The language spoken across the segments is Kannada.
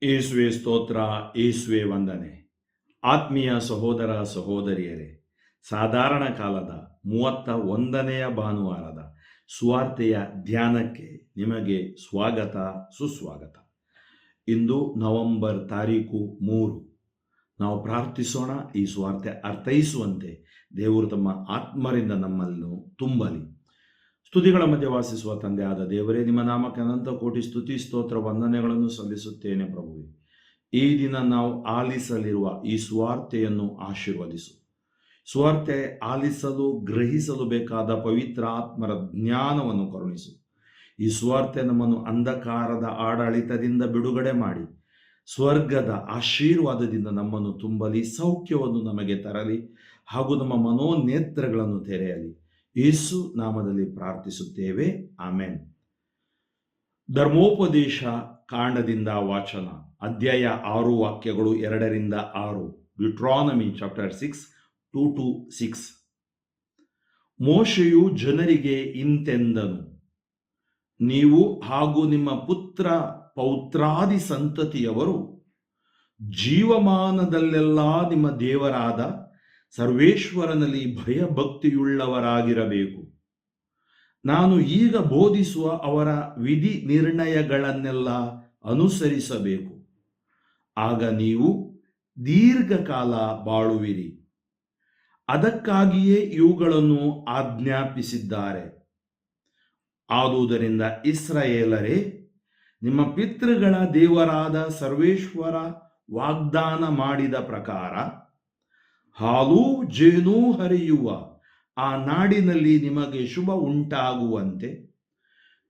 ಯೇಸುವೆ ಸ್ತೋತ್ರ, ಯೇಸುವೆ ವಂದನೆ. ಆತ್ಮೀಯ ಸಹೋದರ ಸಹೋದರಿಯರೇ, ಸಾಧಾರಣ ಕಾಲದ 31ನೆಯ ಭಾನುವಾರದ ಸುವಾರ್ತೆಯ ಧ್ಯಾನಕ್ಕೆ ನಿಮಗೆ ಸ್ವಾಗತ, ಸುಸ್ವಾಗತ. ಇಂದು ನವೆಂಬರ್ 3. ನಾವು ಪ್ರಾರ್ಥಿಸೋಣ. ಈ ಸುವಾರ್ತೆ ಅರ್ಥೈಸುವಂತೆ ದೇವರು ತಮ್ಮ ಆತ್ಮರಿಂದ ನಮ್ಮನ್ನು ತುಂಬಲಿ. ಸ್ತುತಿಗಳ ಮಧ್ಯೆ ವಾಸಿಸುವ ತಂದೆಯಾದ ದೇವರೇ, ನಿಮ್ಮ ನಾಮಕ್ಕೆ ಅನಂತ ಕೋಟಿ ಸ್ತುತಿ ಸ್ತೋತ್ರ ವಂದನೆಗಳನ್ನು ಸಲ್ಲಿಸುತ್ತೇನೆ ಪ್ರಭುವೆ. ಈ ದಿನ ನಾವು ಆಲಿಸಲಿರುವ ಈ ಸುವಾರ್ತೆಯನ್ನು ಆಶೀರ್ವದಿಸು. ಸುವಾರ್ತೆ ಆಲಿಸಲು ಗ್ರಹಿಸಲು ಬೇಕಾದ ಪವಿತ್ರ ಆತ್ಮರ ಜ್ಞಾನವನ್ನು ಕರುಣಿಸು. ಈ ಸುವಾರ್ತೆ ನಮ್ಮನ್ನು ಅಂಧಕಾರದ ಆಡಳಿತದಿಂದ ಬಿಡುಗಡೆ ಮಾಡಿ ಸ್ವರ್ಗದ ಆಶೀರ್ವಾದದಿಂದ ನಮ್ಮನ್ನು ತುಂಬಲಿ, ಸೌಖ್ಯವನ್ನು ನಮಗೆ ತರಲಿ ಹಾಗೂ ನಮ್ಮ ಮನೋನೇತ್ರಗಳನ್ನು ತೆರೆಯಲಿ. ಯೇಸು ನಾಮದಲ್ಲಿ ಪ್ರಾರ್ಥಿಸುತ್ತೇವೆ, ಆಮೆನ್. ಧರ್ಮೋಪದೇಶ ಕಾಂಡದಿಂದ ವಾಚನ, ಅಧ್ಯಾಯ 6 ವಾಕ್ಯಗಳು 2-6. Deuteronomy chapter 6 2-6. ಮೋಶೆಯು ಜನರಿಗೆ ಇಂತೆಂದನು, ನೀವು ಹಾಗೂ ನಿಮ್ಮ ಪುತ್ರ ಪೌತ್ರಾದಿ ಸಂತತಿಯವರು ಜೀವಮಾನದಲ್ಲೆಲ್ಲ ನಿಮ್ಮ ದೇವರಾದ ಸರ್ವೇಶ್ವರನಲ್ಲಿ ಭಯಭಕ್ತಿಯುಳ್ಳವರಾಗಿರಬೇಕು. ನಾನು ಈಗ ಬೋಧಿಸುವ ಅವರ ವಿಧಿ ನಿರ್ಣಯಗಳನ್ನೆಲ್ಲ ಅನುಸರಿಸಬೇಕು. ಆಗ ನೀವು ದೀರ್ಘಕಾಲ ಬಾಳುವಿರಿ. ಅದಕ್ಕಾಗಿಯೇ ಇವುಗಳನ್ನು ಆಜ್ಞಾಪಿಸಿದ್ದಾರೆ. ಆದುದರಿಂದ ಇಸ್ರಾಯೇಲರೇ, ನಿಮ್ಮ ಪಿತೃಗಳ ದೇವರಾದ ಸರ್ವೇಶ್ವರ ವಾಗ್ದಾನ ಮಾಡಿದ ಪ್ರಕಾರ ಹಾಲು ಜೇನು ಹರಿಯುವ ಆ ನಾಡಿನಲ್ಲಿ ನಿಮಗೆ ಶುಭ ಉಂಟಾಗುವಂತೆ,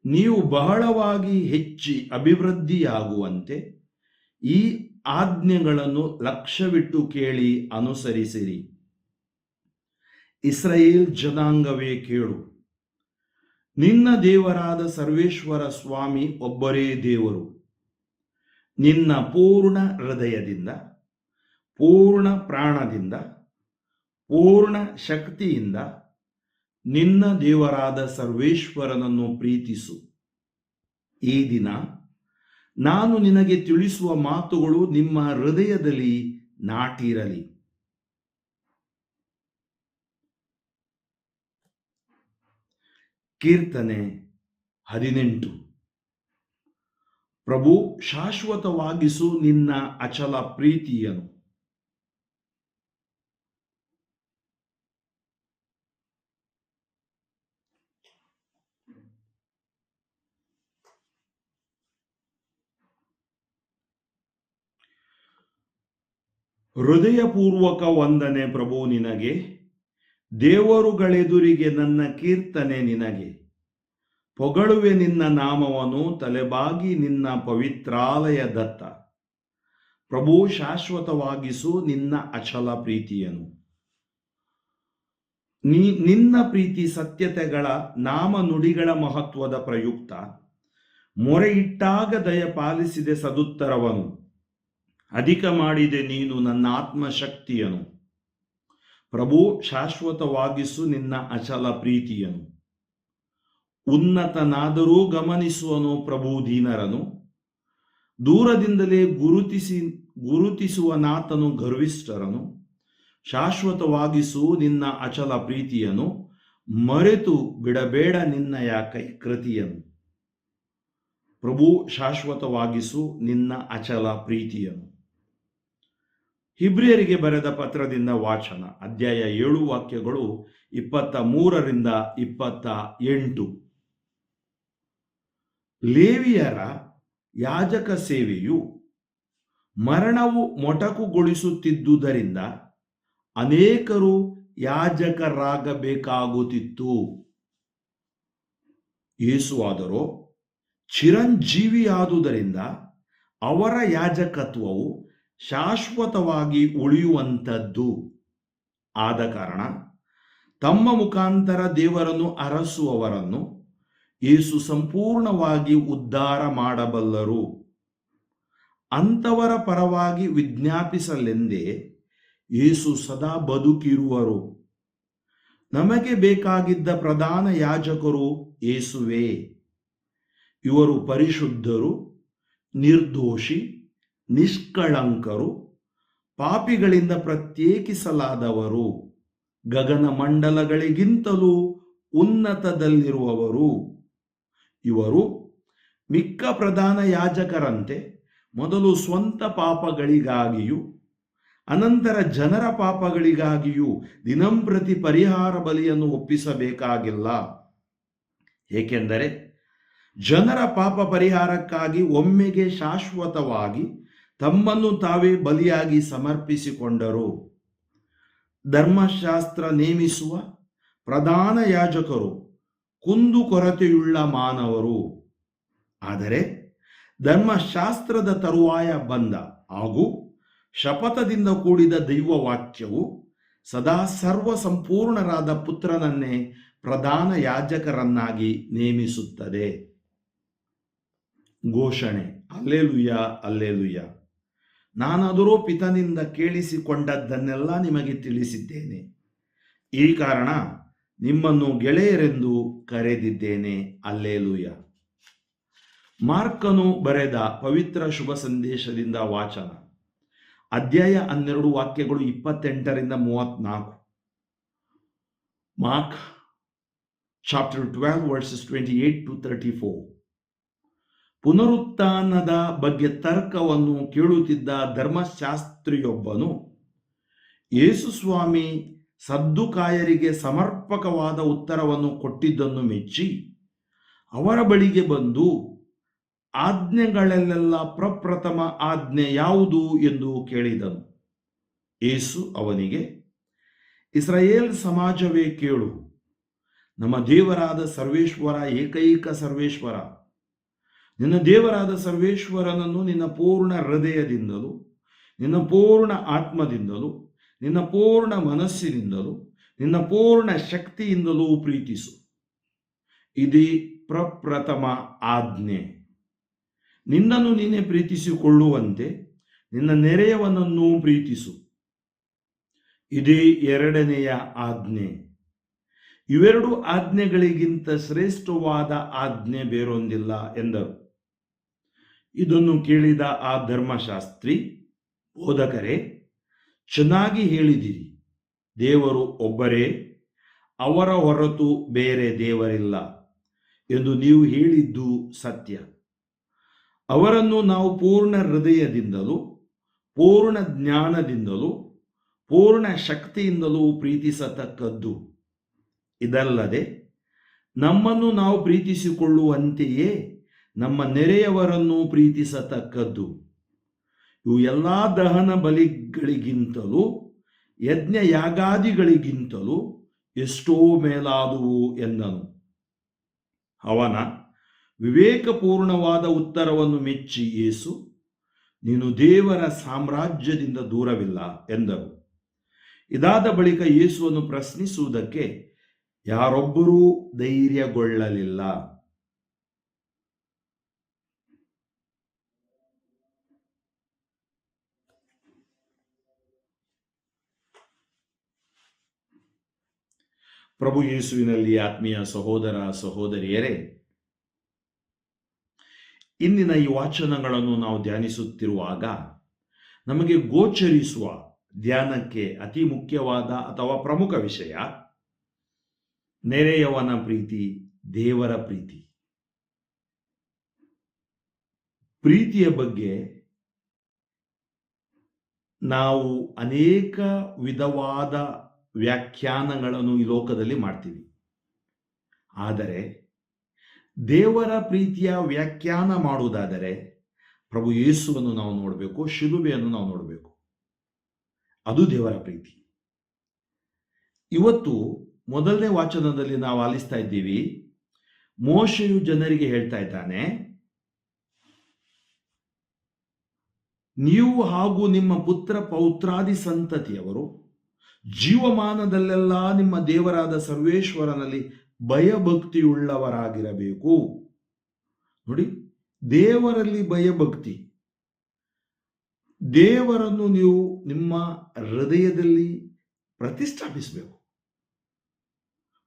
ನೀವು ಬಹಳವಾಗಿ ಹೆಚ್ಚಿ ಅಭಿವೃದ್ಧಿಯಾಗುವಂತೆ ಈ ಆಜ್ಞೆಗಳನ್ನು ಲಕ್ಷ್ಯವಿಟ್ಟು ಕೇಳಿ ಅನುಸರಿಸಿರಿ. ಇಸ್ರಾಯೇಲ್ ಜನಾಂಗವೇ ಕೇಳು, ನಿನ್ನ ದೇವರಾದ ಸರ್ವೇಶ್ವರ ಸ್ವಾಮಿ ಒಬ್ಬರೇ ದೇವರು. ನಿನ್ನ ಪೂರ್ಣ ಹೃದಯದಿಂದ, ಪೂರ್ಣ ಪ್ರಾಣದಿಂದ, ಪೂರ್ಣ ಶಕ್ತಿಯಿಂದ ನಿನ್ನ ದೇವರಾದ ಸರ್ವೇಶ್ವರನನ್ನು ಪ್ರೀತಿಸು. ಈ ದಿನ ನಾನು ನಿನಗೆ ತಿಳಿಸುವ ಮಾತುಗಳು ನಿಮ್ಮ ಹೃದಯದಲ್ಲಿ ನಾಟಿರಲಿ. ಕೀರ್ತನೆ 18. ಪ್ರಭು, ಶಾಶ್ವತವಾಗಿಸು ನಿನ್ನ ಅಚಲ ಪ್ರೀತಿಯನ್ನು. ಹೃದಯಪೂರ್ವಕ ವಂದನೆ ಪ್ರಭು ನಿನಗೆ, ದೇವರುಗಳೆದುರಿಗೆ ನನ್ನ ಕೀರ್ತನೆ ನಿನಗೆ. ಪೊಗಳುವೆ ನಿನ್ನ ನಾಮವನ್ನು, ತಲೆಬಾಗಿ ನಿನ್ನ ಪವಿತ್ರಾಲಯದತ್ತ. ಪ್ರಭು, ಶಾಶ್ವತವಾಗಿಸು ನಿನ್ನ ಅಚಲ ಪ್ರೀತಿಯನ್ನು. ನಿನ್ನ ಪ್ರೀತಿ ಸತ್ಯತೆಗಳ ನಾಮ ನುಡಿಗಳ ಮಹತ್ವದ ಪ್ರಯುಕ್ತ. ಮೊರೆಯಿಟ್ಟಾಗ ದಯಪಾಲಿಸಿದೆ ಸದುತ್ತರವನು. ಅಧಿಕ ಮಾಡಿದೆ ನೀನು ನನ್ನ ಆತ್ಮಶಕ್ತಿಯನ್ನು. ಪ್ರಭು, ಶಾಶ್ವತವಾಗಿಸು ನಿನ್ನ ಅಚಲ ಪ್ರೀತಿಯನ್ನು. ಉನ್ನತನಾದರೂ ಗಮನಿಸುವನು ಪ್ರಭು ದೀನರನು. ದೂರದಿಂದಲೇ ಗುರುತಿಸುವನಾತನು ಗರ್ವಿಷ್ಠರನು. ಶಾಶ್ವತವಾಗಿಸು ನಿನ್ನ ಅಚಲ ಪ್ರೀತಿಯನ್ನು. ಮರೆತು ಬಿಡಬೇಡ ನಿನ್ನಯ ಕೈಕೃತಿಯನ್ನು. ಪ್ರಭು, ಶಾಶ್ವತವಾಗಿಸು ನಿನ್ನ ಅಚಲ ಪ್ರೀತಿಯನ್ನು. ಹಿಬ್ರಿಯರಿಗೆ ಬರೆದ ಪತ್ರದಿಂದ ವಾಚನ, ಅಧ್ಯಾಯ 7 ವಾಕ್ಯಗಳು 23-28. ಲೇವಿಯರ ಯಾಜಕ ಸೇವೆಯು ಮರಣವು ಮೊಟಕುಗೊಳಿಸುತ್ತಿದ್ದುದರಿಂದ ಅನೇಕರು ಯಾಜಕರಾಗಬೇಕಾಗುತ್ತಿತ್ತು. ಯೇಸುವಾದರೋ ಚಿರಂಜೀವಿಯಾದುದರಿಂದ ಅವರ ಯಾಜಕತ್ವವು ಶಾಶ್ವತವಾಗಿ ಉಳಿಯುವಂಥದ್ದು. ಆದ ಕಾರಣ ತಮ್ಮ ಮುಖಾಂತರ ದೇವರನ್ನು ಅರಸುವವರನ್ನು ಯೇಸು ಸಂಪೂರ್ಣವಾಗಿ ಉದ್ಧಾರ ಮಾಡಬಲ್ಲರು. ಅಂಥವರ ಪರವಾಗಿ ವಿಜ್ಞಾಪಿಸಲೆಂದೇ ಯೇಸು ಸದಾ ಬದುಕಿರುವರು. ನಮಗೆ ಬೇಕಾಗಿದ್ದ ಪ್ರಧಾನ ಯಾಜಕರು ಯೇಸುವೇ. ಇವರು ಪರಿಶುದ್ಧರು, ನಿರ್ದೋಷಿ, ನಿಷ್ಕಳಂಕರು, ಪಾಪಿಗಳಿಂದ ಪ್ರತ್ಯೇಕಿಸಲಾದವರು, ಗಗನ ಮಂಡಲಗಳಿಗಿಂತಲೂ ಉನ್ನತದಲ್ಲಿರುವವರು. ಇವರು ಮಿಕ್ಕ ಪ್ರಧಾನ ಯಾಜಕರಂತೆ ಮೊದಲು ಸ್ವಂತ ಪಾಪಗಳಿಗಾಗಿಯೂ ಅನಂತರ ಜನರ ಪಾಪಗಳಿಗಾಗಿಯೂ ದಿನಂಪ್ರತಿ ಪರಿಹಾರ ಬಲಿಯನ್ನು ಒಪ್ಪಿಸಬೇಕಾಗಿಲ್ಲ. ಏಕೆಂದರೆ ಜನರ ಪಾಪ ಪರಿಹಾರಕ್ಕಾಗಿ ಒಮ್ಮೆಗೆ ಶಾಶ್ವತವಾಗಿ ತಮ್ಮನ್ನು ತಾವೇ ಬಲಿಯಾಗಿ ಸಮರ್ಪಿಸಿಕೊಂಡರು. ಧರ್ಮಶಾಸ್ತ್ರ ನೇಮಿಸುವ ಪ್ರಧಾನ ಯಾಜಕರು ಕುಂದುಕೊರತೆಯುಳ್ಳ ಮಾನವರು. ಆದರೆ ಧರ್ಮಶಾಸ್ತ್ರದ ತರುವಾಯ ಬಂದ ಹಾಗೂ ಶಪಥದಿಂದ ಕೂಡಿದ ದೈವವಾಕ್ಯವು ಸದಾ ಸರ್ವ ಸಂಪೂರ್ಣರಾದ ಪುತ್ರನನ್ನೇ ಪ್ರಧಾನ ಯಾಜಕರನ್ನಾಗಿ ನೇಮಿಸುತ್ತದೆ. ಘೋಷಣೆ. ಅಲ್ಲೇಲುಯ್ಯ, ಅಲ್ಲೇಲುಯ್ಯ. ನಾನಾದರೂ ಪಿತನಿಂದ ಕೇಳಿಸಿಕೊಂಡದ್ದನ್ನೆಲ್ಲ ನಿಮಗೆ ತಿಳಿಸಿದ್ದೇನೆ. ಈ ಕಾರಣ ನಿಮ್ಮನ್ನು ಗೆಳೆಯರೆಂದು ಕರೆದಿದ್ದೇನೆ. ಅಲ್ಲೇಲುಯ್ಯ. ಮಾರ್ಕನು ಬರೆದ ಪವಿತ್ರ ಶುಭ ಸಂದೇಶದಿಂದ ವಾಚನ. ಅಧ್ಯಾಯ 12 ವಾಕ್ಯಗಳು 28ರಿಂದ 34. Mark chapter 12 versus 28 to 34. ಪುನರುತ್ಥಾನದ ಬಗ್ಗೆ ತರ್ಕವನ್ನು ಕೇಳುತ್ತಿದ್ದ ಧರ್ಮಶಾಸ್ತ್ರಿಯೊಬ್ಬನು ಯೇಸು ಸ್ವಾಮಿ ಸದ್ದುಕಾಯರಿಗೆ ಸಮರ್ಪಕವಾದ ಉತ್ತರವನ್ನು ಕೊಟ್ಟಿದ್ದನ್ನು ಮೆಚ್ಚಿ ಅವರ ಬಳಿಗೆ ಬಂದು, ಆಜ್ಞೆಗಳಲ್ಲೆಲ್ಲ ಪ್ರಪ್ರಥಮ ಆಜ್ಞೆ ಯಾವುದು ಎಂದು ಕೇಳಿದನು. ಯೇಸು ಅವನಿಗೆ, ಇಸ್ರಾಯೇಲ್ ಸಮಾಜವೇ ಕೇಳು, ನಮ್ಮ ದೇವರಾದ ಸರ್ವೇಶ್ವರ ಏಕೈಕ ಸರ್ವೇಶ್ವರ. ನಿನ್ನ ದೇವರಾದ ಸರ್ವೇಶ್ವರನನ್ನು ನಿನ್ನ ಪೂರ್ಣ ಹೃದಯದಿಂದಲೂ, ನಿನ್ನ ಪೂರ್ಣ ಆತ್ಮದಿಂದಲೂ, ನಿನ್ನ ಪೂರ್ಣ ಮನಸ್ಸಿನಿಂದಲೂ, ನಿನ್ನ ಪೂರ್ಣ ಶಕ್ತಿಯಿಂದಲೂ ಪ್ರೀತಿಸು. ಇದೇ ಪ್ರಪ್ರಥಮ ಆಜ್ಞೆ. ನಿನ್ನನ್ನು ನೀನೇ ಪ್ರೀತಿಸಿಕೊಳ್ಳುವಂತೆ ನಿನ್ನ ನೆರೆಯವನನ್ನೂ ಪ್ರೀತಿಸು. ಇದೇ ಎರಡನೆಯ ಆಜ್ಞೆ. ಇವೆರಡು ಆಜ್ಞೆಗಳಿಗಿಂತ ಶ್ರೇಷ್ಠವಾದ ಆಜ್ಞೆ ಬೇರೊಂದಿಲ್ಲ ಎಂದರು. ಇದನ್ನು ಕೇಳಿದ ಆ ಧರ್ಮಶಾಸ್ತ್ರಿ, ಬೋಧಕರೇ, ಚೆನ್ನಾಗಿ ಹೇಳಿದಿರಿ. ದೇವರು ಒಬ್ಬರೇ, ಅವರ ಹೊರತು ಬೇರೆ ದೇವರಿಲ್ಲ ಎಂದು ನೀವು ಹೇಳಿದ್ದು ಸತ್ಯ. ಅವರನ್ನು ನಾವು ಪೂರ್ಣ ಹೃದಯದಿಂದಲೂ, ಪೂರ್ಣ ಜ್ಞಾನದಿಂದಲೂ, ಪೂರ್ಣ ಶಕ್ತಿಯಿಂದಲೂ ಪ್ರೀತಿಸತಕ್ಕದ್ದು. ಇದಲ್ಲದೆ ನಮ್ಮನ್ನು ನಾವು ಪ್ರೀತಿಸಿಕೊಳ್ಳುವಂತೆಯೇ ನಮ್ಮ ನೆರೆಯವರನ್ನು ಪ್ರೀತಿಸತಕ್ಕದ್ದು. ಇವು ಎಲ್ಲ ದಹನ ಬಲಿಗಳಿಗಿಂತಲೂ ಯಜ್ಞ ಯಾಗಾದಿಗಳಿಗಿಂತಲೂ ಎಷ್ಟೋ ಮೇಲಾದುವು ಎಂದನು. ಅವನ ವಿವೇಕಪೂರ್ಣವಾದ ಉತ್ತರವನ್ನು ಮೆಚ್ಚಿ ಯೇಸು, ನೀನು ದೇವರ ಸಾಮ್ರಾಜ್ಯದಿಂದ ದೂರವಿಲ್ಲ ಎಂದರು. ಇದಾದ ಬಳಿಕ ಯೇಸುವನ್ನು ಪ್ರಶ್ನಿಸುವುದಕ್ಕೆ ಯಾರೊಬ್ಬರೂ ಧೈರ್ಯಗೊಳ್ಳಲಿಲ್ಲ. ಪ್ರಭು ಯೇಸುವಿನಲ್ಲಿ ಆತ್ಮೀಯ ಸಹೋದರ ಸಹೋದರಿಯರೇ, ಇಂದಿನ ಈ ವಾಚನಗಳನ್ನು ನಾವು ಧ್ಯಾನಿಸುತ್ತಿರುವಾಗ ನಮಗೆ ಗೋಚರಿಸುವ ಧ್ಯಾನಕ್ಕೆ ಅತಿ ಮುಖ್ಯವಾದ ಅಥವಾ ಪ್ರಮುಖ ವಿಷಯ ನೆರೆಯವನ ಪ್ರೀತಿ, ದೇವರ ಪ್ರೀತಿ. ಪ್ರೀತಿಯ ಬಗ್ಗೆ ನಾವು ಅನೇಕ ವಿಧವಾದ ವ್ಯಾಖ್ಯಾನಗಳನ್ನು ಈ ಲೋಕದಲ್ಲಿ ಮಾಡ್ತೀವಿ. ಆದರೆ ದೇವರ ಪ್ರೀತಿಯ ವ್ಯಾಖ್ಯಾನ ಮಾಡುವುದಾದರೆ ಪ್ರಭು ಯೇಸುವನ್ನು ನಾವು ನೋಡಬೇಕು, ಶಿಲುಬೆಯನ್ನು ನಾವು ನೋಡಬೇಕು. ಅದು ದೇವರ ಪ್ರೀತಿ. ಇವತ್ತು ಮೊದಲನೇ ವಾಚನದಲ್ಲಿ ನಾವು ಆಲಿಸ್ತಾ ಇದ್ದೀವಿ, ಮೋಶೆಯು ಜನರಿಗೆ ಹೇಳ್ತಾ ಇದ್ದಾನೆ, ನೀವು ಹಾಗೂ ನಿಮ್ಮ ಪುತ್ರ ಪೌತ್ರಾದಿ ಸಂತತಿಯವರು ಜೀವಮಾನದಲ್ಲೆಲ್ಲ ನಿಮ್ಮ ದೇವರಾದ ಸರ್ವೇಶ್ವರನಲ್ಲಿ ಭಯಭಕ್ತಿಯುಳ್ಳವರಾಗಿರಬೇಕು. ನೋಡಿ, ದೇವರಲ್ಲಿ ಭಯಭಕ್ತಿ. ದೇವರನ್ನು ನೀವು ನಿಮ್ಮ ಹೃದಯದಲ್ಲಿ ಪ್ರತಿಷ್ಠಾಪಿಸಬೇಕು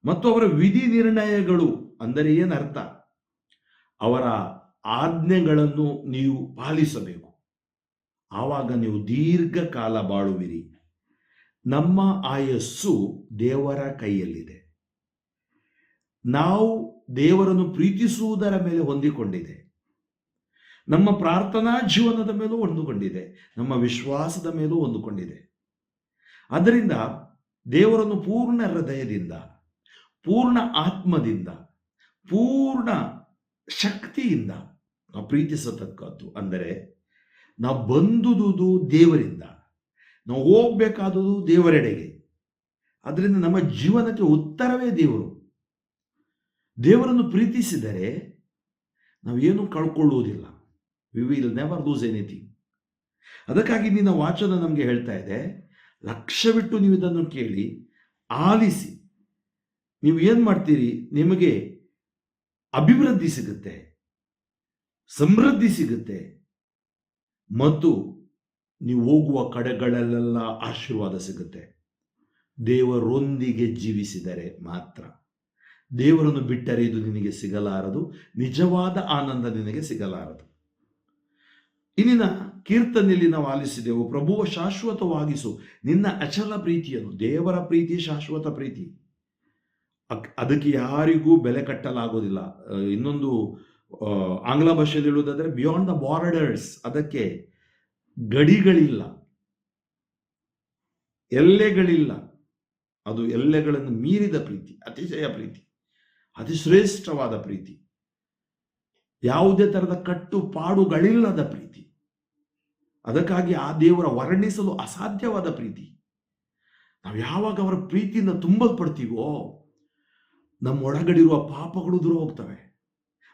ಮತ್ತು ಅವರ ವಿಧಿ ನಿರ್ಣಯಗಳು ಅಂದರೆ ಏನರ್ಥ, ಅವರ ಆಜ್ಞೆಗಳನ್ನು ನೀವು ಪಾಲಿಸಬೇಕು. ಆವಾಗ ನೀವು ದೀರ್ಘಕಾಲ ಬಾಳುವಿರಿ. ನಮ್ಮ ಆಯಸ್ಸು ದೇವರ ಕೈಯಲ್ಲಿದೆ. ನಾವು ದೇವರನ್ನು ಪ್ರೀತಿಸುವುದರ ಮೇಲೆ ಹೊಂದಿಕೊಂಡಿದೆ. ನಮ್ಮ ಪ್ರಾರ್ಥನಾ ಜೀವನದ ಮೇಲೂ ಹೊಂದಿಕೊಂಡಿದೆ. ನಮ್ಮ ವಿಶ್ವಾಸದ ಮೇಲೂ ಹೊಂದಿಕೊಂಡಿದೆ. ಆದ್ದರಿಂದ ದೇವರನ್ನು ಪೂರ್ಣ ಹೃದಯದಿಂದ, ಪೂರ್ಣ ಆತ್ಮದಿಂದ, ಪೂರ್ಣ ಶಕ್ತಿಯಿಂದ ನಾವು ಪ್ರೀತಿಸತಕ್ಕದ್ದು. ಅಂದರೆ ನಾವು ಬಂದುದು ದೇವರಿಂದ, ನಾವು ಹೋಗ್ಬೇಕಾದುದು ದೇವರೆಡೆಗೆ. ಅದರಿಂದ ನಮ್ಮ ಜೀವನಕ್ಕೆ ಉತ್ತರವೇ ದೇವರು. ದೇವರನ್ನು ಪ್ರೀತಿಸಿದರೆ ನಾವೇನು ಕಳ್ಕೊಳ್ಳುವುದಿಲ್ಲ. We will never lose anything. ಅದಕ್ಕಾಗಿ ನಿನ್ನ ವಾಚನ ನಮಗೆ ಹೇಳ್ತಾ ಇದೆ, ಲಕ್ಷ್ಯವಿಟ್ಟು ನೀವು ಇದನ್ನು ಕೇಳಿ ಆಲಿಸಿ. ನೀವು ಏನು ಮಾಡ್ತೀರಿ? ನಿಮಗೆ ಅಭಿವೃದ್ಧಿ ಸಿಗುತ್ತೆ, ಸಮೃದ್ಧಿ ಸಿಗುತ್ತೆ, ಮತ್ತು ನೀವು ಹೋಗುವ ಕಡೆಗಳಲ್ಲೆಲ್ಲ ಆಶೀರ್ವಾದ ಸಿಗುತ್ತೆ. ದೇವರೊಂದಿಗೆ ಜೀವಿಸಿದರೆ ಮಾತ್ರ. ದೇವರನ್ನು ಬಿಟ್ಟರೆ ಇದು ನಿನಗೆ ಸಿಗಲಾರದು. ನಿಜವಾದ ಆನಂದ ನಿನಗೆ ಸಿಗಲಾರದು. ಇನ್ನಿನ ಕೀರ್ತನೆಯಲ್ಲಿ ನಾವು ಆಲಿಸಿದೆವು, ಪ್ರಭುವ ಶಾಶ್ವತವಾಗಿಸು ನಿನ್ನ ಅಚಲ ಪ್ರೀತಿಯನ್ನು. ದೇವರ ಪ್ರೀತಿ ಶಾಶ್ವತ ಪ್ರೀತಿ, ಅದಕ್ಕೆ ಯಾರಿಗೂ ಬೆಲೆ ಕಟ್ಟಲಾಗೋದಿಲ್ಲ. ಇನ್ನೊಂದು ಆಂಗ್ಲ ಭಾಷೆಯಲ್ಲಿ ಹೇಳುವುದಾದರೆ ಬಿಯಾಂಡ್ ದ ಬಾರ್ಡರ್ಸ್. ಅದಕ್ಕೆ ಗಡಿಗಳಿಲ್ಲ, ಎಲ್ಲೆಗಳಿಲ್ಲ. ಅದು ಎಲ್ಲೆಗಳನ್ನು ಮೀರಿದ ಪ್ರೀತಿ, ಅತಿಶಯ ಪ್ರೀತಿ, ಅತಿ ಶ್ರೇಷ್ಠವಾದ ಪ್ರೀತಿ, ಯಾವುದೇ ತರಹದ ಕಟ್ಟುಪಾಡುಗಳಿಲ್ಲದ ಪ್ರೀತಿ. ಅದಕ್ಕಾಗಿ ಆ ದೇವರ ವರ್ಣಿಸಲು ಅಸಾಧ್ಯವಾದ ಪ್ರೀತಿ. ನಾವು ಯಾವಾಗ ಅವರ ಪ್ರೀತಿಯಿಂದ ತುಂಬಲ್ಪಡ್ತೀವೋ ನಮ್ಮ ಒಳಗಡಿರುವ ಪಾಪಗಳು ದೂರ ಹೋಗ್ತವೆ,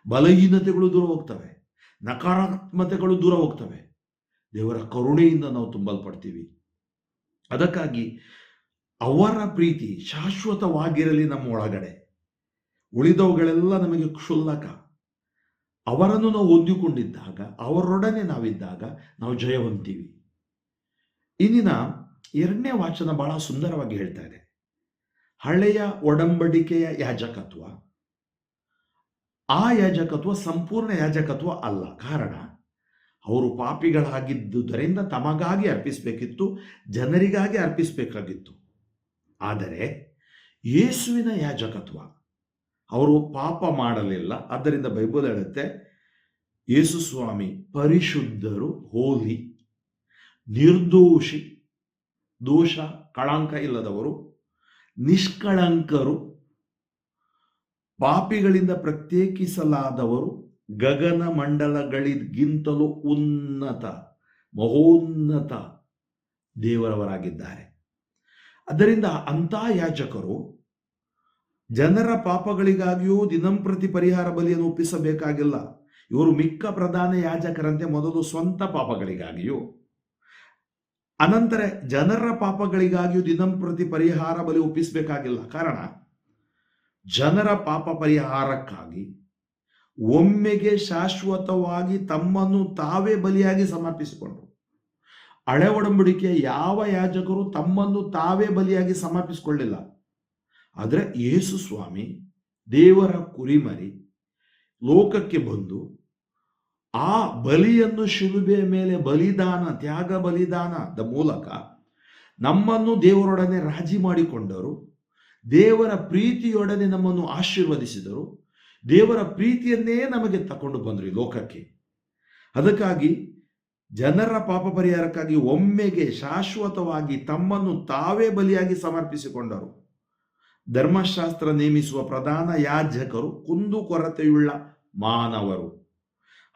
ಬಲಹೀನತೆಗಳು ದೂರ ಹೋಗ್ತವೆ, ನಕಾರಾತ್ಮಕತೆಗಳು ದೂರ ಹೋಗ್ತವೆ. ದೇವರ ಕರುಣೆಯಿಂದ ನಾವು ತುಂಬಲ್ಪಡ್ತೀವಿ. ಅದಕ್ಕಾಗಿ ಅವರ ಪ್ರೀತಿ ಶಾಶ್ವತವಾಗಿರಲಿ ನಮ್ಮ ಒಳಗಡೆ. ಉಳಿದವುಗಳೆಲ್ಲ ನಮಗೆ ಕ್ಷುಲ್ಲಕ. ಅವರನ್ನು ನಾವು ಹೊಂದಿಕೊಂಡಿದ್ದಾಗ, ಅವರೊಡನೆ ನಾವಿದ್ದಾಗ ನಾವು ಜಯವಂತೀವಿ. ಇಂದಿನ 2ನೇ ವಾಚನ ಬಹಳ ಸುಂದರವಾಗಿ ಹೇಳ್ತಾ ಇದೆ. ಹಳೆಯ ಒಡಂಬಡಿಕೆಯ ಯಾಜಕತ್ವ, ಆ ಯಾಜಕತ್ವ ಸಂಪೂರ್ಣ ಯಾಜಕತ್ವ ಅಲ್ಲ. ಕಾರಣ, ಅವರು ಪಾಪಿಗಳಾಗಿದ್ದುದರಿಂದ ತಮಗಾಗಿ ಅರ್ಪಿಸಬೇಕಿತ್ತು, ಜನರಿಗಾಗಿ ಅರ್ಪಿಸಬೇಕಾಗಿತ್ತು. ಆದರೆ ಯೇಸುವಿನ ಯಾಜಕತ್ವ, ಅವರು ಪಾಪ ಮಾಡಲಿಲ್ಲ. ಆದ್ದರಿಂದ ಬೈಬಲ್ ಹೇಳುತ್ತೆ, ಯೇಸು ಸ್ವಾಮಿ ಪರಿಶುದ್ಧರು, ಹೋಲಿ, ನಿರ್ದೋಷಿ, ದೋಷ ಕಳಂಕ ಇಲ್ಲದವರು, ನಿಷ್ಕಳಂಕರು, ಪಾಪಿಗಳಿಂದ ಪ್ರತ್ಯೇಕಿಸಲಾದವರು, ಗಗನ ಮಂಡಲಗಳಿಗಿಂತಲೂ ಉನ್ನತ ಮಹೋನ್ನತ ದೇವರವರಾಗಿದ್ದಾರೆ. ಅದರಿಂದ ಅಂಥ ಯಾಜಕರು ಜನರ ಪಾಪಗಳಿಗಾಗಿಯೂ ದಿನಂಪ್ರತಿ ಪರಿಹಾರ ಬಲಿಯನ್ನು ಒಪ್ಪಿಸಬೇಕಾಗಿಲ್ಲ. ಇವರು ಮಿಕ್ಕ ಪ್ರಧಾನ ಯಾಜಕರಂತೆ ಮೊದಲು ಸ್ವಂತ ಪಾಪಗಳಿಗಾಗಿಯೂ ಅನಂತರ ಜನರ ಪಾಪಗಳಿಗಾಗಿಯೂ ದಿನಂಪ್ರತಿ ಪರಿಹಾರ ಬಲಿ ಒಪ್ಪಿಸಬೇಕಾಗಿಲ್ಲ. ಕಾರಣ, ಜನರ ಪಾಪ ಪರಿಹಾರಕ್ಕಾಗಿ ಒಮ್ಮೆಗೆ ಶಾಶ್ವತವಾಗಿ ತಮ್ಮನ್ನು ತಾವೇ ಬಲಿಯಾಗಿ ಸಮರ್ಪಿಸಿಕೊಂಡರು. ಹಳೆ ಒಡಂಬಡಿಕೆಯ ಯಾವ ಯಾಜಕರು ತಮ್ಮನ್ನು ತಾವೇ ಬಲಿಯಾಗಿ ಸಮರ್ಪಿಸಿಕೊಳ್ಳಿಲ್ಲ. ಆದರೆ ಯೇಸು ಸ್ವಾಮಿ ದೇವರ ಕುರಿಮರಿ ಲೋಕಕ್ಕೆ ಬಂದು ಆ ಬಲಿಯನ್ನು ಶಿಲುಬೆಯ ಮೇಲೆ ಬಲಿದಾನ, ತ್ಯಾಗ ಬಲಿದಾನದ ಮೂಲಕ ನಮ್ಮನ್ನು ದೇವರೊಡನೆ ರಾಜಿ ಮಾಡಿಕೊಂಡರು. ದೇವರ ಪ್ರೀತಿಯೊಡನೆ ನಮ್ಮನ್ನು ಆಶೀರ್ವದಿಸಿದರು. ದೇವರ ಪ್ರೀತಿಯನ್ನೇ ನಮಗೆ ತಕೊಂಡು ಬಂದರು ಈ ಲೋಕಕ್ಕೆ. ಅದಕ್ಕಾಗಿ ಜನರ ಪಾಪ ಪರಿಹಾರಕ್ಕಾಗಿ ಒಮ್ಮೆಗೆ ಶಾಶ್ವತವಾಗಿ ತಮ್ಮನ್ನು ತಾವೇ ಬಲಿಯಾಗಿ ಸಮರ್ಪಿಸಿಕೊಂಡರು. ಧರ್ಮಶಾಸ್ತ್ರ ನೇಮಿಸುವ ಪ್ರಧಾನ ಯಾಜಕರು ಕುಂದುಕೊರತೆಯುಳ್ಳ ಮಾನವರು.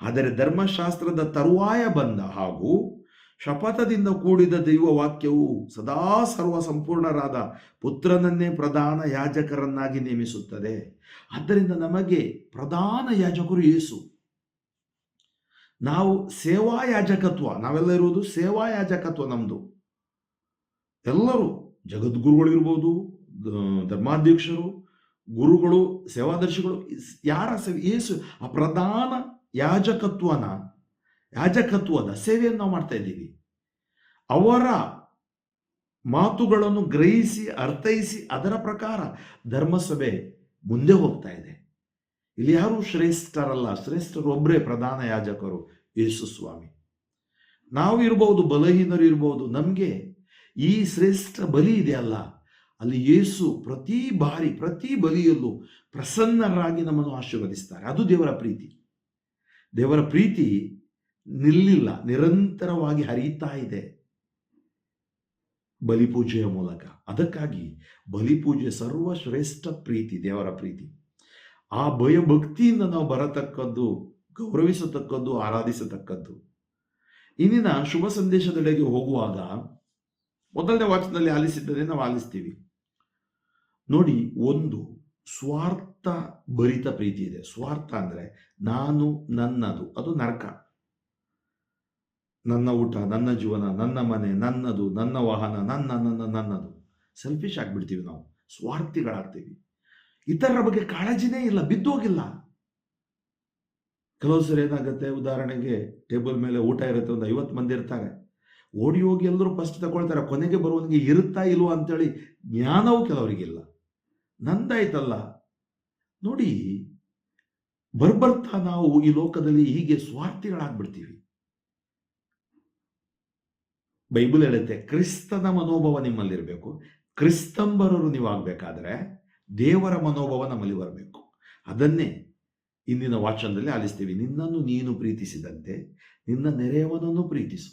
ಆದರೆ ಧರ್ಮಶಾಸ್ತ್ರದ ತರುವಾಯ ಬಂದ ಹಾಗೂ ಶಪಥದಿಂದ ಕೂಡಿದ ದೈವ ವಾಕ್ಯವು ಸದಾ ಸರ್ವ ಸಂಪೂರ್ಣರಾದ ಪುತ್ರನನ್ನೇ ಪ್ರಧಾನ ಯಾಜಕರನ್ನಾಗಿ ನೇಮಿಸುತ್ತದೆ. ಆದ್ದರಿಂದ ನಮಗೆ ಪ್ರಧಾನ ಯಾಜಕರು ಯೇಸು. ನಾವು ಸೇವಾ ಯಾಜಕತ್ವ, ನಾವೆಲ್ಲ ಇರುವುದು ಸೇವಾ ಯಾಜಕತ್ವ ನಮ್ಮದು. ಎಲ್ಲರೂ ಜಗದ್ಗುರುಗಳಿರ್ಬೋದು, ಧರ್ಮಾಧ್ಯಕ್ಷರು, ಗುರುಗಳು, ಸೇವಾದರ್ಶಿಗಳು, ಯಾರ ಯೇಸು ಆ ಪ್ರಧಾನ ಯಾಜಕತ್ವದ ಸೇವೆಯನ್ನು ನಾವು ಮಾಡ್ತಾ ಇದ್ದೀವಿ. ಅವರ ಮಾತುಗಳನ್ನು ಗ್ರಹಿಸಿ ಅರ್ಥೈಸಿ ಅದರ ಪ್ರಕಾರ ಧರ್ಮಸಭೆ ಮುಂದೆ ಹೋಗ್ತಾ ಇದೆ. ಇಲ್ಲಿ ಯಾರು ಶ್ರೇಷ್ಠರಲ್ಲ, ಶ್ರೇಷ್ಠರು ಒಬ್ಬರೇ, ಪ್ರಧಾನ ಯಾಜಕರು ಯೇಸು ಸ್ವಾಮಿ. ನಾವು ಇರಬಹುದು, ಬಲಹೀನರು ಇರಬಹುದು. ನಮಗೆ ಈ ಶ್ರೇಷ್ಠ ಬಲಿ ಇದೆಯಲ್ಲ, ಅಲ್ಲಿ ಯೇಸು ಪ್ರತಿ ಬಾರಿ ಪ್ರತಿ ಬಲಿಯಲ್ಲೂ ಪ್ರಸನ್ನರಾಗಿ ನಮ್ಮನ್ನು ಆಶೀರ್ವದಿಸ್ತಾರೆ. ಅದು ದೇವರ ಪ್ರೀತಿ. ದೇವರ ಪ್ರೀತಿ ನಿಲ್ಲಿಲ್ಲ, ನಿರಂತರವಾಗಿ ಹರಿಯುತ್ತಾ ಇದೆ ಬಲಿಪೂಜೆಯ ಮೂಲಕ. ಅದಕ್ಕಾಗಿ ಬಲಿಪೂಜೆ ಸರ್ವಶ್ರೇಷ್ಠ ಪ್ರೀತಿ, ದೇವರ ಪ್ರೀತಿ. ಆ ಭಯಭಕ್ತಿಯಿಂದ ನಾವು ಬರತಕ್ಕದ್ದು, ಗೌರವಿಸತಕ್ಕದ್ದು, ಆರಾಧಿಸತಕ್ಕದ್ದು. ಇಂದಿನ ಶುಭ ಸಂದೇಶದೆಡೆಗೆ ಹೋಗುವಾಗ ಮೊದಲನೇ ವಾಕ್ಯದಲ್ಲಿ ಆಲಿಸಿದ್ದರೆ ನಾವು ಆಲಿಸ್ತೀವಿ ನೋಡಿ. ಒಂದು ಸ್ವಾರ್ಥ ಭರಿತ ಪ್ರೀತಿ ಇದೆ. ಸ್ವಾರ್ಥ ಅಂದ್ರೆ ನಾನು, ನನ್ನದು, ಅದು ನರಕ. ನನ್ನ ಊಟ, ನನ್ನ ಜೀವನ, ನನ್ನ ಮನೆ, ನನ್ನದು, ನನ್ನ ವಾಹನ, ನನ್ನದು. ಸೆಲ್ಫಿಶ್ ಆಗ್ಬಿಡ್ತೀವಿ ನಾವು, ಸ್ವಾರ್ಥಿಗಳಾಗ್ತೀವಿ. ಇತರರ ಬಗ್ಗೆ ಕಾಳಜಿನೇ ಇಲ್ಲ, ಬಿದ್ದೋಗಿಲ್ಲ. ಕೆಲವು ಸರಿ ಏನಾಗುತ್ತೆ, ಉದಾಹರಣೆಗೆ ಟೇಬಲ್ ಮೇಲೆ ಊಟ ಇರುತ್ತೆ, ಒಂದು 50 ಮಂದಿ ಇರ್ತಾರೆ. ಓಡಿ ಹೋಗಿ ಎಲ್ಲರೂ ಫಸ್ಟ್ ತಗೊಳ್ತಾರೆ, ಕೊನೆಗೆ ಬರುವವನಿಗೆ ಇರುತ್ತಾ ಇಲ್ವೋ ಅಂತೇಳಿ ಜ್ಞಾನವೂ ಕೆಲವರಿಗಿಲ್ಲ. ನಂದಾಯ್ತಲ್ಲ. ನೋಡಿ, ಬರ್ಬರ್ತಾ ನಾವು ಈ ಲೋಕದಲ್ಲಿ ಹೀಗೆ ಸ್ವಾರ್ಥಿಗಳಾಗ್ಬಿಡ್ತೀವಿ. ಬೈಬಲ್ ಹೇಳುತ್ತೆ, ಕ್ರಿಸ್ತನ ಮನೋಭಾವ ನಿಮ್ಮಲ್ಲಿರಬೇಕು. ಕ್ರಿಸ್ತಂಬರರು ನೀವಾಗಬೇಕಾದ್ರೆ ದೇವರ ಮನೋಭಾವ ನಮ್ಮಲ್ಲಿ ಬರಬೇಕು. ಅದನ್ನೇ ಇಂದಿನ ವಾಚನದಲ್ಲಿ ಆಲಿಸ್ತೀವಿ. ನಿನ್ನನ್ನು ನೀನು ಪ್ರೀತಿಸಿದಂತೆ ನಿನ್ನ ನೆರೆಯವನನ್ನು ಪ್ರೀತಿಸು.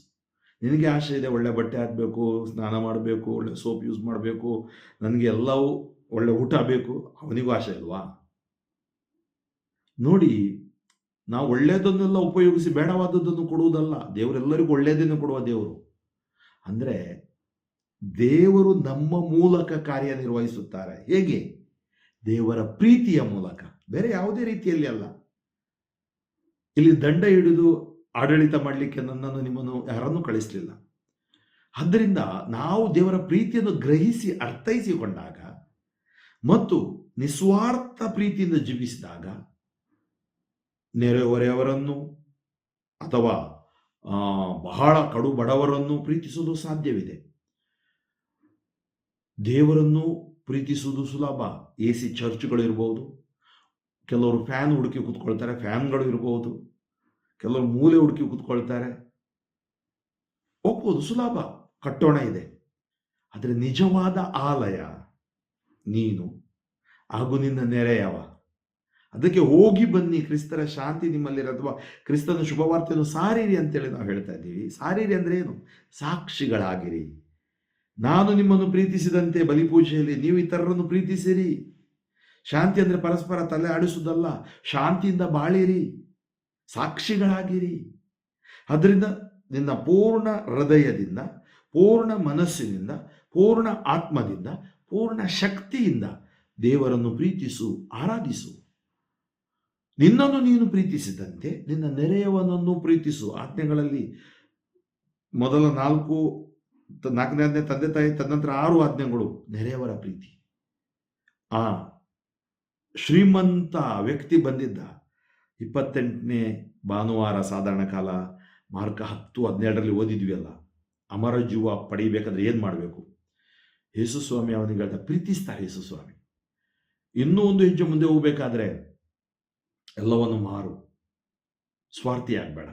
ನಿನಗೆ ಆಸೆ ಇದೆ, ಒಳ್ಳೆ ಬಟ್ಟೆ ಹಾಕಬೇಕು, ಸ್ನಾನ ಮಾಡಬೇಕು, ಒಳ್ಳೆ ಸೋಪ್ ಯೂಸ್ ಮಾಡಬೇಕು, ನನಗೆ ಎಲ್ಲವೂ ಒಳ್ಳೆ ಊಟ ಬೇಕು. ಅವನಿಗೂ ಆಸೆ ಇಲ್ವಾ? ನೋಡಿ, ನಾವು ಒಳ್ಳೆಯದನ್ನೆಲ್ಲ ಉಪಯೋಗಿಸಿ ಬೇಡವಾದದ್ದನ್ನು ಕೊಡುವುದಲ್ಲ. ದೇವರೆಲ್ಲರಿಗೂ ಒಳ್ಳೆಯದನ್ನು ಕೊಡುವ ದೇವರು. ಅಂದರೆ ದೇವರು ನಮ್ಮ ಮೂಲಕ ಕಾರ್ಯನಿರ್ವಹಿಸುತ್ತಾರೆ. ಹೇಗೆ? ದೇವರ ಪ್ರೀತಿಯ ಮೂಲಕ, ಬೇರೆ ಯಾವುದೇ ರೀತಿಯಲ್ಲಿ ಅಲ್ಲ. ಇಲ್ಲಿ ದಂಡ ಹಿಡಿದು ಆಡಳಿತ ಮಾಡಲಿಕ್ಕೆ ನನ್ನನ್ನು ನಿಮ್ಮನ್ನು ಯಾರನ್ನೂ ಕಳಿಸಲಿಲ್ಲ. ಆದ್ದರಿಂದ ನಾವು ದೇವರ ಪ್ರೀತಿಯನ್ನು ಗ್ರಹಿಸಿ ಅರ್ಥೈಸಿಕೊಂಡಾಗ ಮತ್ತು ನಿಸ್ವಾರ್ಥ ಪ್ರೀತಿಯಿಂದ ಜೀವಿಸಿದಾಗ ನೆರೆಹೊರೆಯವರನ್ನು ಅಥವಾ ಬಹಳ ಕಡು ಬಡವರನ್ನು ಪ್ರೀತಿಸುವುದು ಸಾಧ್ಯವಿದೆ. ದೇವರನ್ನು ಪ್ರೀತಿಸುವುದು ಸುಲಭ. AC ಚರ್ಚ್ಗಳು ಇರಬಹುದು, ಕೆಲವರು ಫ್ಯಾನ್ ಹುಡುಕಿ ಕೂತ್ಕೊಳ್ತಾರೆ, ಫ್ಯಾನ್ಗಳು ಇರಬಹುದು, ಕೆಲವರು ಮೂಲೆ ಹುಡುಕಿ ಕೂತ್ಕೊಳ್ತಾರೆ. ಹೋಗ್ಬೋದು, ಸುಲಭ, ಕಟ್ಟೋಣ ಇದೆ. ಆದರೆ ನಿಜವಾದ ಆಲಯ ನೀನು ಹಾಗೂ ನಿನ್ನ ನೆರೆಯವ. ಅದಕ್ಕೆ ಹೋಗಿ ಬನ್ನಿ, ಕ್ರಿಸ್ತರ ಶಾಂತಿ ನಿಮ್ಮಲ್ಲಿರ, ಅಥವಾ ಕ್ರಿಸ್ತನ ಶುಭವಾರ್ತೆಯನ್ನು ಸಾರಿರಿ ಅಂತೇಳಿ ನಾವು ಹೇಳ್ತಾ ಇದ್ದೀವಿ. ಸಾರಿರಿ ಅಂದ್ರೆ ಏನು? ಸಾಕ್ಷಿಗಳಾಗಿರಿ. ನಾನು ನಿಮ್ಮನ್ನು ಪ್ರೀತಿಸಿದಂತೆ ಬಲಿಪೂಜೆಯಲ್ಲಿ ನೀವು ಇತರರನ್ನು ಪ್ರೀತಿಸಿರಿ. ಶಾಂತಿ ಅಂದ್ರೆ ಪರಸ್ಪರ ತಲೆ ಆಡಿಸುವುದಲ್ಲ, ಶಾಂತಿಯಿಂದ ಬಾಳಿರಿ, ಸಾಕ್ಷಿಗಳಾಗಿರಿ. ಅದರಿಂದ ನಿನ್ನ ಪೂರ್ಣ ಹೃದಯದಿಂದ, ಪೂರ್ಣ ಮನಸ್ಸಿನಿಂದ, ಪೂರ್ಣ ಆತ್ಮದಿಂದ, ಪೂರ್ಣ ಶಕ್ತಿಯಿಂದ ದೇವರನ್ನು ಪ್ರೀತಿಸು, ಆರಾಧಿಸು. ನಿನ್ನನ್ನು ನೀನು ಪ್ರೀತಿಸಿದಂತೆ ನಿನ್ನ ನೆರೆಯವನನ್ನು ಪ್ರೀತಿಸು. ಆಜ್ಞೆಗಳಲ್ಲಿ ಮೊದಲ 4ನೇ ಆಜ್ಞೆ ತಂದೆ ತಾಯಿ, ತದನಂತರ 6 ಆಜ್ಞೆಗಳು ನೆರೆಯವರ ಪ್ರೀತಿ. ಆ ಶ್ರೀಮಂತ ವ್ಯಕ್ತಿ ಬಂದಿದ್ದ 28ನೇ ಭಾನುವಾರ ಸಾಧಾರಣ ಕಾಲ, ಮಾರ್ಕ 10:17 ಓದಿದ್ವಿ ಅಲ್ಲ. ಅಮರ ಜೀವ ಪಡೀಬೇಕಾದ್ರೆ ಏನು ಮಾಡಬೇಕು? ಯೇಸು ಸ್ವಾಮಿ ಅವನಿಗೆ ಹೇಳ್ತಾ, ಪ್ರೀತಿಸ್ತಾರೆ ಯೇಸು ಸ್ವಾಮಿ. ಇನ್ನೂ ಒಂದು ಹೆಜ್ಜೆ ಮುಂದೆ ಹೋಗ್ಬೇಕಾದ್ರೆ ಎಲ್ಲವನ್ನು ಮಾರು, ಸ್ವಾರ್ಥಿ ಆಗಬೇಡ,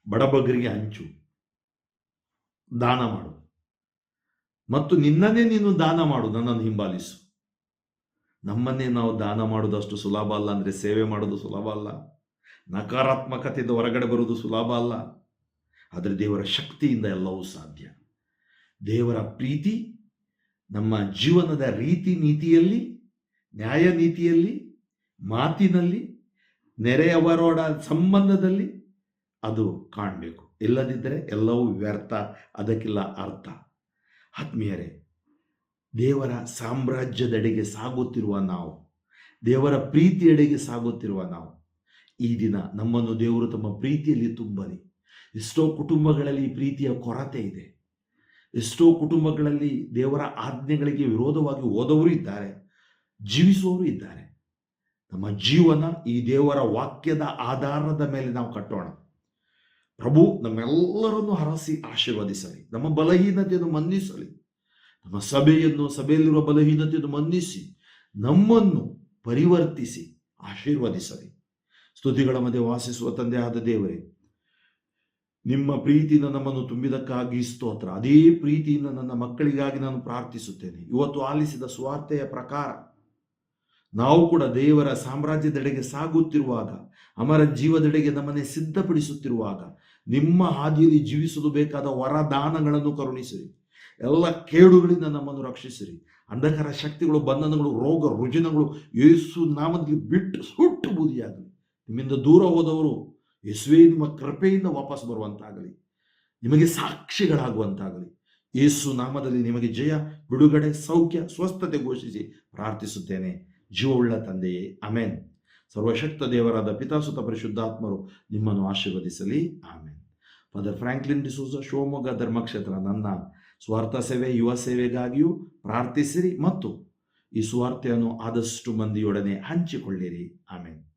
ಬಡಬಗ್ಗರಿಗೆ ಹಂಚು, ದಾನ ಮಾಡು, ಮತ್ತು ನಿನ್ನನ್ನೇ ನೀನು ದಾನ ಮಾಡು, ನನ್ನನ್ನು ಹಿಂಬಾಲಿಸು. ನಮ್ಮನ್ನೇ ನಾವು ದಾನ ಮಾಡೋದಷ್ಟು ಸುಲಭ ಅಲ್ಲ. ಅಂದರೆ ಸೇವೆ ಮಾಡೋದು ಸುಲಭ ಅಲ್ಲ, ನಕಾರಾತ್ಮಕತೆಯಿಂದ ಹೊರಗಡೆ ಬರೋದು ಸುಲಭ ಅಲ್ಲ. ಆದರೆ ದೇವರ ಶಕ್ತಿಯಿಂದ ಎಲ್ಲವೂ ಸಾಧ್ಯ. ದೇವರ ಪ್ರೀತಿ ನಮ್ಮ ಜೀವನದ ರೀತಿ ನೀತಿಯಲ್ಲಿ, ನ್ಯಾಯ ನೀತಿಯಲ್ಲಿ, ಮಾತಿನಲ್ಲಿ, ನೆರೆಯವರೋಡ ಸಂಬಂಧದಲ್ಲಿ ಅದು ಕಾಣಬೇಕು. ಇಲ್ಲದಿದ್ದರೆ ಎಲ್ಲವೂ ವ್ಯರ್ಥ, ಅದಕ್ಕಿಲ್ಲ ಅರ್ಥ. ಆತ್ಮೀಯರೇ, ದೇವರ ಸಾಮ್ರಾಜ್ಯದೆಡೆಗೆ ಸಾಗುತ್ತಿರುವ ನಾವು, ದೇವರ ಪ್ರೀತಿಯೆಡೆಗೆ ಸಾಗುತ್ತಿರುವ ನಾವು, ಈ ದಿನ ನಮ್ಮನ್ನು ದೇವರು ತಮ್ಮ ಪ್ರೀತಿಯಲ್ಲಿ ತುಂಬಲಿ. ಎಷ್ಟೋ ಕುಟುಂಬಗಳಲ್ಲಿ ಪ್ರೀತಿಯ ಕೊರತೆ ಇದೆ. ಎಷ್ಟೋ ಕುಟುಂಬಗಳಲ್ಲಿ ದೇವರ ಆಜ್ಞೆಗಳಿಗೆ ವಿರೋಧವಾಗಿ ಹೋದವರು ಇದ್ದಾರೆ, ಜೀವಿಸುವವರು ಇದ್ದಾರೆ. ನಮ್ಮ ಜೀವನ ಈ ದೇವರ ವಾಕ್ಯದ ಆಧಾರದ ಮೇಲೆ ನಾವು ಕಟ್ಟೋಣ. ಪ್ರಭು ನಮ್ಮೆಲ್ಲರನ್ನು ಹರಸಿ ಆಶೀರ್ವದಿಸಲಿ. ನಮ್ಮ ಬಲಹೀನತೆಯನ್ನು ಮನ್ನಿಸಲಿ. ನಮ್ಮ ಸಭೆಯಲ್ಲಿರುವ ಬಲಹೀನತೆಯನ್ನು ಮನ್ನಿಸಿ ನಮ್ಮನ್ನು ಪರಿವರ್ತಿಸಿ ಆಶೀರ್ವದಿಸಲಿ. ಸ್ತುತಿಗಳ ಮಧ್ಯೆ ವಾಸಿಸುವ ತಂದೆಯಾದ ದೇವರೇ, ನಿಮ್ಮ ಪ್ರೀತಿಯಿಂದ ನಮ್ಮನ್ನು ತುಂಬಿದಕ್ಕಾಗಿ ಸ್ತೋತ್ರ. ಅದೇ ಪ್ರೀತಿಯಿಂದ ನನ್ನ ಮಕ್ಕಳಿಗಾಗಿ ನಾನು ಪ್ರಾರ್ಥಿಸುತ್ತೇನೆ. ಇವತ್ತು ಆಲಿಸಿದ ಸುವಾರ್ತೆಯ ಪ್ರಕಾರ ನಾವು ಕೂಡ ದೇವರ ಸಾಮ್ರಾಜ್ಯದೆಡೆಗೆ ಸಾಗುತ್ತಿರುವಾಗ, ಅಮರ ಜೀವದೆಡೆಗೆ ನಮ್ಮನ್ನೇ ಸಿದ್ಧಪಡಿಸುತ್ತಿರುವಾಗ, ನಿಮ್ಮ ಹಾದಿಯಲ್ಲಿ ಜೀವಿಸಲು ಬೇಕಾದ ವರದಾನಗಳನ್ನು ಕರುಣಿಸಿರಿ. ಎಲ್ಲ ಕೇಡುಗಳಿಂದ ನಮ್ಮನ್ನು ರಕ್ಷಿಸಿರಿ. ಅಂಧಕಾರ ಶಕ್ತಿಗಳು, ಬಂಧನಗಳು, ರೋಗ ರುಜಿನಗಳು ಯೇಸು ನಾಮದಲ್ಲಿ ಬಿಟ್ಟು ಸುಟ್ಟು ಬೂದಿಯಾಗಲಿ. ನಿಮ್ಮಿಂದ ದೂರ ಹೋದವರು ಯೇಸುವೇ ನಿಮ್ಮ ಕೃಪೆಯಿಂದ ವಾಪಸ್ ಬರುವಂತಾಗಲಿ, ನಿಮಗೆ ಸಾಕ್ಷಿಗಳಾಗುವಂತಾಗಲಿ. ಯೇಸು ನಾಮದಲ್ಲಿ ನಿಮಗೆ ಜಯ, ಬಿಡುಗಡೆ, ಸೌಖ್ಯ, ಸ್ವಸ್ಥತೆ ಘೋಷಿಸಿ ಪ್ರಾರ್ಥಿಸುತ್ತೇನೆ, ಜೀವವುಳ್ಳ ತಂದೆಯೇ, ಆಮೆನ್. ಸರ್ವಶಕ್ತ ದೇವರಾದ ಪಿತಾಸುತ ಪರಿಶುದ್ಧಾತ್ಮರು ನಿಮ್ಮನ್ನು ಆಶೀರ್ವದಿಸಲಿ, amen. Father Franklin D'Souza, Shivamogga ಧರ್ಮಕ್ಷೇತ್ರ. ನನ್ನ ಸ್ವಾರ್ಥ ಸೇವೆ, ಯುವ ಸೇವೆಗಾಗಿಯೂ ಪ್ರಾರ್ಥಿಸಿರಿ ಮತ್ತು ಈ ಸುವಾರ್ತೆಯನ್ನು ಆದಷ್ಟು ಮಂದಿಯೊಡನೆ ಹಂಚಿಕೊಳ್ಳಿರಿ, ಆಮೆನ್.